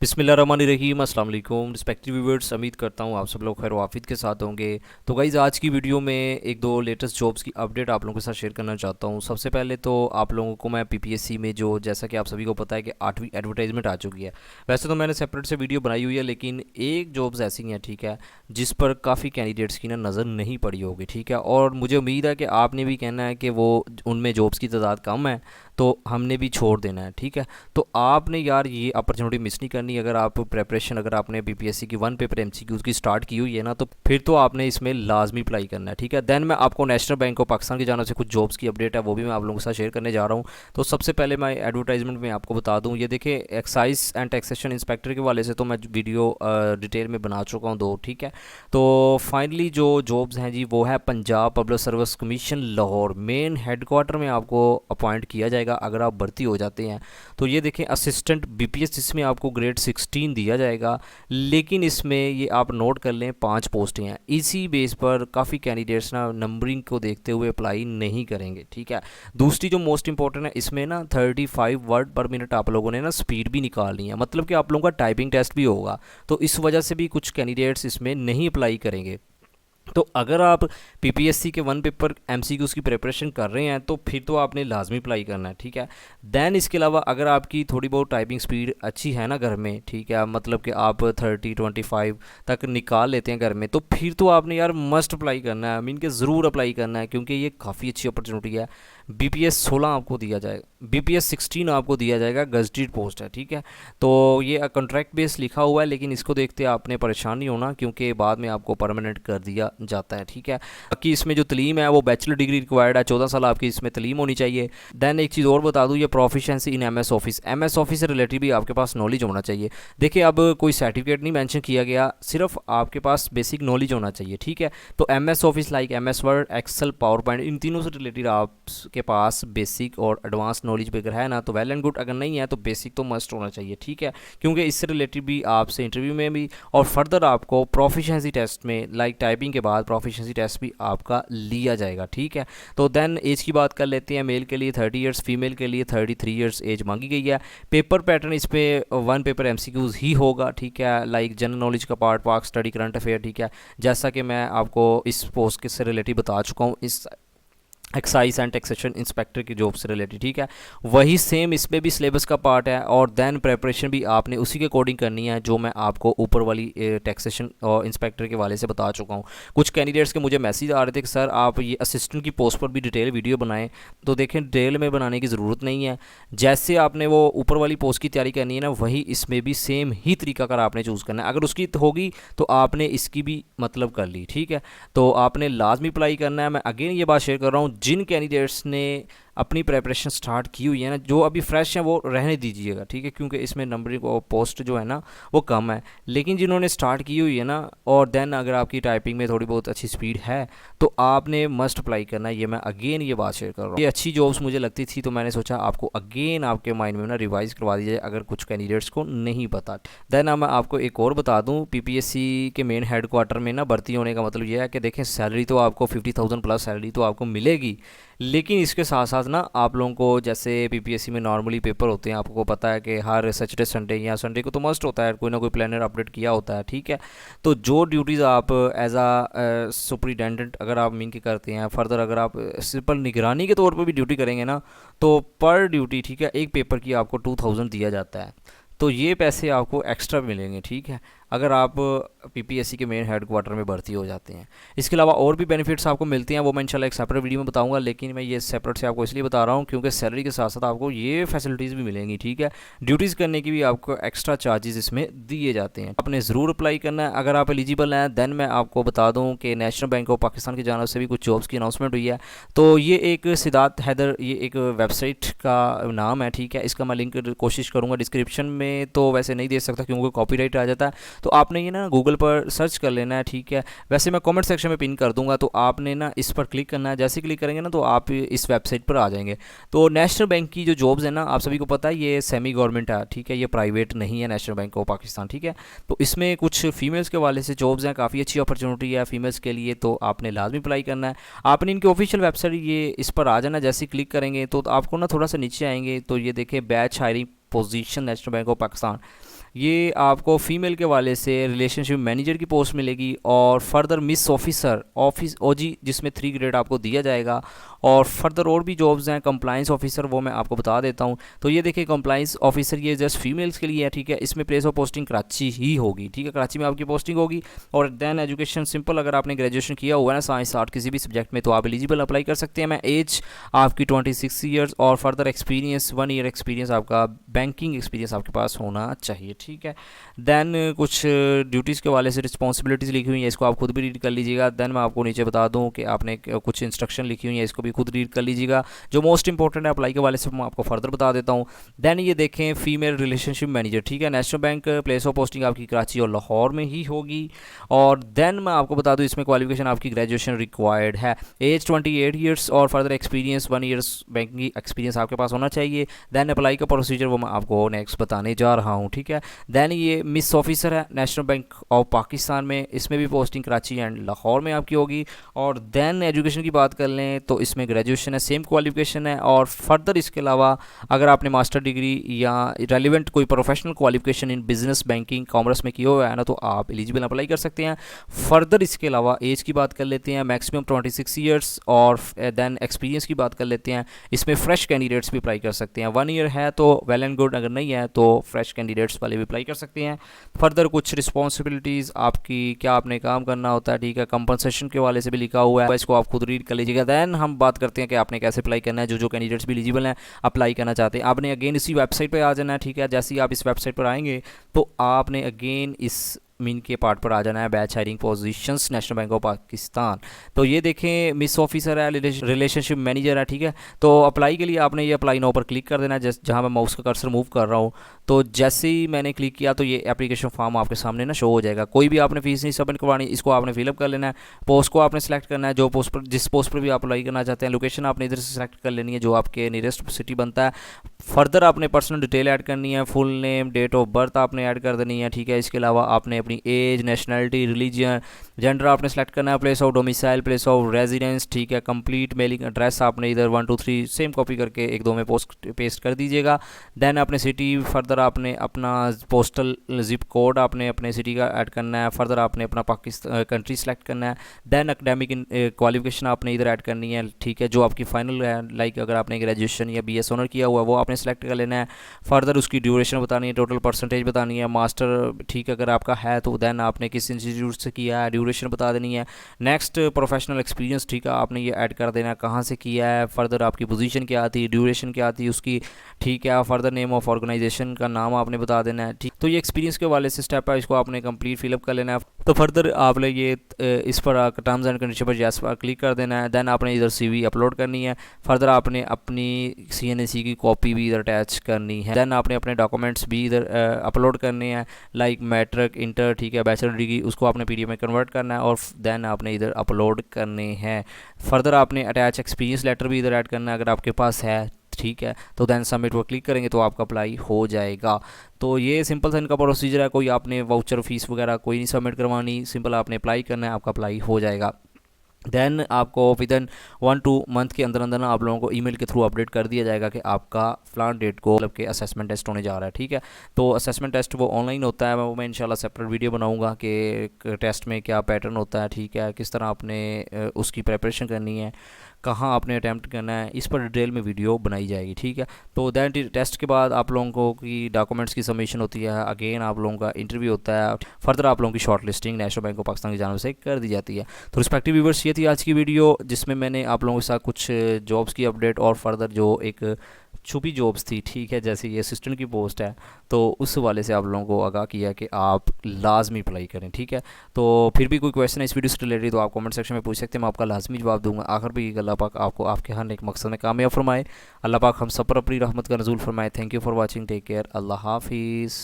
बिस्मिल्लाहिर्रहमानिर्रहीम, अस्सलाम वालेकुम रिस्पेक्टिव व्यूअर्स। उम्मीद करता हूँ आप सब लोग खैर वाफियत के साथ होंगे। तो गाइज़, आज की वीडियो में एक दो लेटेस्ट जॉब्स की अपडेट आप लोगों के साथ शेयर करना चाहता हूँ। सबसे पहले तो आप लोगों को मैं पीपीएससी में जो, जैसा कि आप सभी को पता है कि 8वीं एडवर्टाइजमेंट आ चुकी है। वैसे तो मैंने सेपरेट से वीडियो बनाई हुई है, लेकिन एक जॉब्स ऐसी हैं, ठीक है, जिस पर काफ़ी कैंडिडेट्स की ना नज़र नहीं पड़ी होगी, ठीक है। और मुझे उम्मीद है कि आपने भी कहना है कि वो उनमें जॉब्स की तादाद कम है, तो हमने भी छोड़ देना है, ठीक है। तो आपने यार ये अपॉर्चुनिटी मिस नहीं करनी। अगर आप प्रेपरेशन, अगर आपने बीपीएससी की वन पेपर एमसीक्यूज़ की स्टार्ट की हुई है ना, तो फिर तो आपने इसमें लाजमी अप्लाई करना है, ठीक है। देन मैं आपको नेशनल बैंक ऑफ पाकिस्तान की जानब से कुछ जॉब्स की अपडेट है, वो भी मैं आप लोगों के साथ शेयर करने जा रहा हूँ। तो सबसे पहले मैं एडवर्टाइजमेंट में आपको बता दूँ, ये देखिए, एक्साइज एंड टैक्सेशन इंस्पेक्टर के वाले से तो मैं वीडियो डिटेल में बना चुका हूँ दो, ठीक है। तो फाइनली जो जॉब्स हैं जी, वो है Punjab public service commission Lahore main headquarter में आपको अपॉइंट किया जाएगा अगर आप भर्ती हो जाते हैं। तो ये देखें, असिस्टेंट बीपीएस, इसमें आपको ग्रेड 16 दिया जाएगा, लेकिन इसमें ये आप नोट कर लें 5 पोस्टें हैं। इसी बेस पर काफ़ी कैंडिडेट्स ना नंबरिंग को देखते हुए अप्लाई नहीं करेंगे, ठीक है। दूसरी जो मोस्ट इंपॉर्टेंट है, इसमें ना 35 वर्ड पर मिनट आप लोगों ने ना स्पीड भी निकालनी है, मतलब कि आप लोगों का टाइपिंग टेस्ट भी होगा। तो इस वजह से भी कुछ कैंडिडेट्स इसमें नहीं अप्लाई करेंगे। तो अगर आप पीपीएससी के वन पेपर एमसीक्यूज़ की प्रिपरेशन कर रहे हैं, तो फिर तो आपने लाजमी अप्लाई करना है, ठीक है। दैन इसके अलावा अगर आपकी थोड़ी बहुत टाइपिंग स्पीड अच्छी है ना घर में, ठीक है, मतलब कि आप 30-25 तक निकाल लेते हैं घर में, तो फिर तो आपने यार मस्ट अप्लाई करना है, मीन के ज़रूर अप्लाई करना है, क्योंकि ये काफ़ी अच्छी अपॉर्चुनिटी है। बीपीएस 16 आपको दिया जाएगा, बीपीएस 16 आपको दिया जाएगा, गजटेड पोस्ट है, ठीक है। तो ये कॉन्ट्रैक्ट बेस लिखा हुआ है, लेकिन इसको देखते आपने परेशान नहीं होना, क्योंकि बाद में आपको परमानेंट कर दिया जाता है, ठीक है। बाकी इसमें जो तलीम है वो बैचलर डिग्री रिक्वायर्ड है, 14 साल आपकी इसमें तलीम होनी चाहिए। दैन एक चीज़ और बता दूँ, ये proficiency in MS office, MS office से रिलेटेड भी आपके पास नॉलेज होना चाहिए। देखिए, अब कोई सर्टिफिकेट नहीं मेंशन किया गया, सिर्फ आपके पास बेसिक नॉलेज होना चाहिए, ठीक है। तो MS office like MS Word, Excel, PowerPoint, इन तीनों से रिलेटेड आपके पास बेसिक और एडवांस नॉलेज भी अगर है ना, तो वेल एंड गुड। अगर नहीं है तो बेसिक तो मस्ट होना चाहिए, ठीक है, क्योंकि इससे रिलेटेड भी आपसे इंटरव्यू में भी और फर्दर आपको प्रोफिशिएंसी टेस्ट में, लाइक टाइपिंग के बाद प्रोफिशिएंसी टेस्ट भी आपका लिया जाएगा, ठीक है। तो देन एज की बात कर लेते हैं। मेल के लिए 30 ईयर्स, फीमेल के लिए 33 ईयर्स एज मांगी गई है। पेपर पैटर्न इस पर वन पेपर एमसीक्यूज ही होगा, ठीक है, लाइक जनरल नॉलेज का part, park study, current affair, ठीक है, जैसा कि मैं आपको इस पोस्ट के से रिलेटेड बता चुका हूँ, इस एक्साइज एंड टैक्सेशन इंस्पेक्टर की जॉब से रिलेटेड, ठीक है। वही सेम इसमें भी सिलेबस का पार्ट है, और देन प्रेपरेशन भी आपने उसी के अकॉर्डिंग करनी है जो मैं आपको ऊपर वाली टैक्सेशन और इंस्पेक्टर के वाले से बता चुका हूँ। कुछ कैंडिडेट्स के मुझे मैसेज आ रहे थे कि सर आप ये असिस्टेंट की पोस्ट पर भी डिटेल वीडियो बनाएं। तो देखें, डिटेल में बनाने की ज़रूरत नहीं है। जैसे आपने वो ऊपर वाली पोस्ट की तैयारी करनी है ना, वही इसमें भी सेम ही तरीका कर आपने चूज़ करना है। अगर उसकी होगी तो आपने इसकी भी मतलब कर ली, ठीक है। तो आपने लाजमी अप्लाई करना है। मैं अगेन ये बात शेयर कर रहा हूँ, जिन कैंडिडेट्स ने अपनी प्रेपरेशन स्टार्ट की हुई है ना, जो अभी फ्रेश हैं वो रहने दीजिएगा, ठीक है, क्योंकि इसमें नंबरिंग और पोस्ट जो है ना वो कम है। लेकिन जिन्होंने स्टार्ट की हुई है ना, और देन अगर आपकी टाइपिंग में थोड़ी बहुत अच्छी स्पीड है, तो आपने मस्ट अप्लाई करना है। ये मैं अगेन ये बात शेयर कर रहा हूँ। ये अच्छी जॉब्स मुझे लगती थी, तो मैंने सोचा आपको अगेन आपके माइंड में ना रिवाइज करवा दी जाए, अगर कुछ कैंडिडेट्स को नहीं पता। देन मैं आपको एक और बता दूँ, पीपीएससी के मेन हेडक्वार्टर में ना भर्ती होने का मतलब ये है कि देखें, सैलरी तो आपको 50,000 प्लस सैलरी तो आपको मिलेगी, लेकिन इसके साथ साथ ना आप लोगों को, जैसे पीपीएससी में नॉर्मली पेपर होते हैं, आपको पता है कि हर सैटरडे संडे या संडे को तो मस्ट होता है, कोई ना कोई प्लानर अपडेट किया होता है, ठीक है। तो जो ड्यूटीज़ आप एज आ सुपरिटेंडेंट अगर आप मीन के करते हैं, फर्दर अगर आप सिंपल निगरानी के तौर पर भी ड्यूटी करेंगे ना, तो पर ड्यूटी, ठीक है, एक पेपर की आपको 2000 दिया जाता है। तो ये पैसे आपको एक्स्ट्रा मिलेंगे, ठीक है, अगर आप पीपीएससी के मेन हेडक्वार्टर में भर्ती हो जाते हैं। इसके अलावा और भी बेनिफिट्स आपको मिलते हैं, वो मैं इंशाल्लाह एक सेपरेट वीडियो में बताऊंगा, लेकिन मैं ये सेपरेट से आपको इसलिए बता रहा हूँ क्योंकि सैलरी के साथ साथ आपको ये फैसिलिटीज़ भी मिलेंगी, ठीक है। ड्यूटीज़ करने की भी आपको एक्स्ट्रा चार्जेस इसमें दिए जाते हैं। आपने ज़रूर अप्लाई करना है अगर आप एलिजिबल हैं। देन मैं आपको बता दूँ कि नेशनल बैंक ऑफ पाकिस्तान की जानब से भी कुछ जॉब्स की अनाउंसमेंट हुई है। तो ये एक सिद्धार्थ हैदर, ये एक वेबसाइट का नाम है, ठीक है, इसका मैं लिंक कोशिश करूँगा डिस्क्रिप्शन में, तो वैसे नहीं दे सकता क्योंकि कॉपीराइट आ जाता है। तो आपने ये ना गूगल पर सर्च कर लेना है, ठीक है। वैसे मैं कमेंट सेक्शन में पिन कर दूंगा, तो आपने ना इस पर क्लिक करना है। जैसे क्लिक करेंगे ना, तो आप इस वेबसाइट पर आ जाएंगे। तो नेशनल बैंक की जो जॉब्स है ना, आप सभी को पता है ये सेमी गवर्नमेंट है, ठीक है, ये प्राइवेट नहीं है नेशनल बैंक ऑफ पाकिस्तान, ठीक है। तो इसमें कुछ फीमेल्स के वाले से जॉब्स हैं, काफ़ी अच्छी अपॉर्चुनिटी है फीमेल्स के लिए, तो आपने लाजमी अप्लाई करना है। आपने इनकी ऑफिशियल वेबसाइट ये इस पर आ जाना। जैसे क्लिक करेंगे तो आपको ना थोड़ा सा नीचे आएंगे, तो ये देखें, batch hiring position national bank of Pakistan, ये आपको फ़ीमेल के वाले से रिलेशनशिप मैनेजर की पोस्ट मिलेगी, और फर्दर मिस ऑफिसर ऑफिस ओजी जिसमें 3 ग्रेड आपको दिया जाएगा। और फर्दर और भी जॉब्स हैं, कंप्लाइंस ऑफिसर वो मैं आपको बता देता हूँ। तो ये देखिए कंप्लाइंस ऑफिसर ये जस्ट फीमेल्स के लिए है, ठीक है। इसमें प्लेस ऑफ पोस्टिंग कराची ही होगी, ठीक है, कराची में आपकी पोस्टिंग होगी। और देन एजुकेशन सिंपल, अगर आपने ग्रेजुएशन किया हुआ है ना साइंस आर्ट किसी भी सब्जेक्ट में, तो आप एलिजिबल अप्लाई कर सकते हैं। मैं एज आपकी 26 ईयर्स, और फर्दर एक्सपीरियंस 1 ईयर एक्सपीरियंस आपका, बैंकिंग एक्सपीरियंस आपके पास होना चाहिए, ठीक है। देन कुछ ड्यूटीज़ के वाले से रिस्पॉन्सिबिलिटीज़ लिखी हुई है, इसको आप खुद भी रीड कर लीजिएगा। देन मैं आपको नीचे बता दूं कि आपने कुछ इंस्ट्रक्शन लिखी हुई है, इसको भी खुद रीड कर लीजिएगा। जो मोस्ट इंपॉर्टेंट है अप्लाई के वाले से मैं आपको फर्दर बता देता हूँ। देन ये देखें फीमेल रिलेशनशिप मैनेजर, ठीक है, national bank, place of posting आपकी कराची और लाहौर में ही होगी। और देन मैं आपको बता दूँ इसमें क्वालिफिकेशन आपकी ग्रेजुएशन रिक्वायर्ड है, एज 28 ईयर्स, और further experience 1 years banking experience आपके पास होना चाहिए। देन अप्लाई का प्रोसीजर वो मैं आपको नेक्स्ट बताने जा रहा हूँ, ठीक है। देन ये मिस ऑफिसर है नेशनल बैंक ऑफ पाकिस्तान में, इसमें भी पोस्टिंग कराची एंड लाहौर में आपकी होगी। और देन एजुकेशन की बात कर लें तो इसमें ग्रेजुएशन है, सेम क्वालिफिकेशन है। और फर्दर इसके अलावा अगर आपने मास्टर डिग्री या रेलिवेंट कोई professional qualification in business banking commerce में किया हुआ है ना, तो आप एलिजिबल अप्लाई कर सकते हैं। फर्दर इसके अलावा एज की बात कर लेते हैं, मैक्सिमम 26 ईयर्स। और देन एक्सपीरियंस की बात कर लेते हैं, इसमें फ्रेश कैंडिडेट्स भी अप्लाई कर सकते हैं। 1 ईयर है तो वेल एंड गुड, अगर नहीं है तो फ्रेश कैंडिडेट्स वाले भी अप्लाई कर सकते हैं। फर्दर कुछ रिस्पॉन्सिबिलिटीज़ आपकी, क्या आपने काम करना होता है, ठीक है, कंपनसेशन के वाले से भी लिखा हुआ है, इसको आप खुद रीड कर लीजिएगा। दैन हम बात करते हैं कि आपने कैसे अप्लाई करना है। जो कैंडिडेट्स भी एलिजिबल हैं अप्लाई करना चाहते हैं, आपने अगेन इसी वेबसाइट पर आ जाना है, ठीक है। जैसे ही आप इस वेबसाइट पर आएंगे तो आपने अगेन इस मीन के पार्ट पर आ जाना है, batch hiring positions national bank of Pakistan. तो ये देखें मिस ऑफिसर है, रिलेशनशिप मैनेजर है, ठीक है। तो अप्लाई के लिए आपने ये अप्लाई नाउ पर क्लिक कर देना है, जहाँ मैं माउस का कर्सर मूव कर रहा हूँ। तो जैसे ही मैंने क्लिक किया तो ये एप्लीकेशन फॉर्म आपके सामने ना शो हो जाएगा। कोई भी आपने फीस नहीं सबमिट करवानी, इसको आपने फिलअप कर लेना है। पोस्ट को आपने सेलेक्ट करना है, जो पोस्ट पर जिस पोस्ट पर भी आप अप्लाई करना चाहते हैं। लोकेशन आपने इधर से सेलेक्ट कर लेनी है, जो आपके नियरेस्ट सिटी बनता है। फर्दर आपने पर्सनल डिटेल ऐड करनी है, full name, date of birth आपने ऐड कर देनी है, ठीक है। इसके अलावा आपने अपनी एज, नेशनलिटी, रिलीजन, जेंडर आपने सेलेक्ट करना है, place of domicile, place of residence, ठीक है। कंप्लीट मेलिंग एड्रेस आपने इधर 1 2 3 सेम कॉपी करके 1 2 में पेस्ट कर दीजिएगा। देन अपने सिटी, फर्दर आपने अपना पोस्टल जिप कोड आपने अपने सिटी का ऐड करना है। फर्दर आपने अपना पाकिस्तान कंट्री सेलेक्ट करना है। देन अकेडमिक क्वालिफिकेशन आपने इधर ऐड करनी है, ठीक है, जो आपकी फाइनल है। लाइक अगर आपने ग्रेजुएशन या BS ऑनर किया हुआ है वो आपने सेलेक्ट कर लेना है। फर्दर उसकी ड्यूरेशन बतानी है, टोटल परसेंटेज बतानी है, मास्टर, ठीक है, अगर आपका है तो देन आपने किस इंस्टीट्यूट से किया है, ड्यूरेशन बता देनी है। नेक्स्ट प्रोफेशनल एक्सपीरियंस, ठीक है, आपने ये ऐड कर देना है, कहाँ से किया है। फर्दर आपकी पोजीशन क्या थी, ड्यूरेशन क्या थी उसकी, ठीक है। फर्दर नेम ऑफ ऑर्गेनाइजेशन का नाम आपने बता देना है, ठीक। तो ये एक्सपीरियंस के वाले से स्टेप है, इसको आपने कंप्लीट फिलअप कर लेना है। तो फर्दर आपने ये इस पर टर्म्स एंड कंडीशन पर यस पर क्लिक कर देना है। देन आपने इधर CV अपलोड करनी है। फर्दर आपने अपनी CNAC की कॉपी भी इधर अटैच करनी है। देन आपने अपने डॉक्यूमेंट्स भी इधर अपलोड करने हैं, लाइक मैट्रिक, इंटर, ठीक है, बैचलर डिग्री, उसको आपने PDF में कन्वर्ट करना है और देन आपने इधर अपलोड करने हैं। फर्दर आपने अटैच एक्सपीरियंस लेटर भी इधर ऐड करना है अगर आपके पास है, ठीक है। तो देन सबमिट पर क्लिक करेंगे तो आपका अप्लाई हो जाएगा। तो ये सिंपल सा इनका प्रोसीजर है, कोई आपने वाउचर फीस वगैरह कोई नहीं सबमिट करवानी, सिंपल आपने अप्लाई करना है, आपका अप्लाई हो जाएगा। देन आपको विद इन 1 2 मंथ के अंदर अंदर ना आप लोगों को ईमेल के थ्रू अपडेट कर दिया जाएगा कि आपका फ्लान डेट को मतलब के असेसमेंट टेस्ट होने जा रहा है, ठीक है। तो असेसमेंट टेस्ट वो ऑनलाइन होता है, मैं इंशाल्लाह सेपरेट वीडियो बनाऊंगा कि टेस्ट में क्या पैटर्न होता है, ठीक है, किस तरह आपने उसकी प्रिपरेशन करनी है, कहाँ आपने अटैम्प्ट करना है, इस पर डिटेल में वीडियो बनाई जाएगी, ठीक है। तो दैन टेस्ट के बाद आप लोगों की डॉक्यूमेंट्स की सबमिशन होती है, अगेन आप लोगों का इंटरव्यू होता है, फर्दर आप लोगों की short listing national bank of Pakistan की जानब से कर दी जाती है। तो रिस्पेक्टिव व्यूअर्स, ये थी आज की वीडियो जिसमें मैंने आप लोगों के साथ कुछ जॉब्स की अपडेट और फर्दर जो एक छुपी जॉब्स थी, ठीक है, जैसे ये असिस्टेंट की पोस्ट है, तो उस वाले से आप लोगों को आगाह किया कि आप लाजमी अप्लाई करें, ठीक है। तो फिर भी कोई क्वेश्चन है इस वीडियो से रिलेटेड तो आप कमेंट सेक्शन में पूछ सकते हैं, मैं आपका लाजमी जवाब दूंगा। आखिर भी अल्लाह पाक आपको आपके हर एक मकसद में कामयाब फरमाए, अल्लाह पाक हम सब पर अपनी रहमत का नज़ूल फरमाए। Thank you for watching, take care, Allah हाफिज़।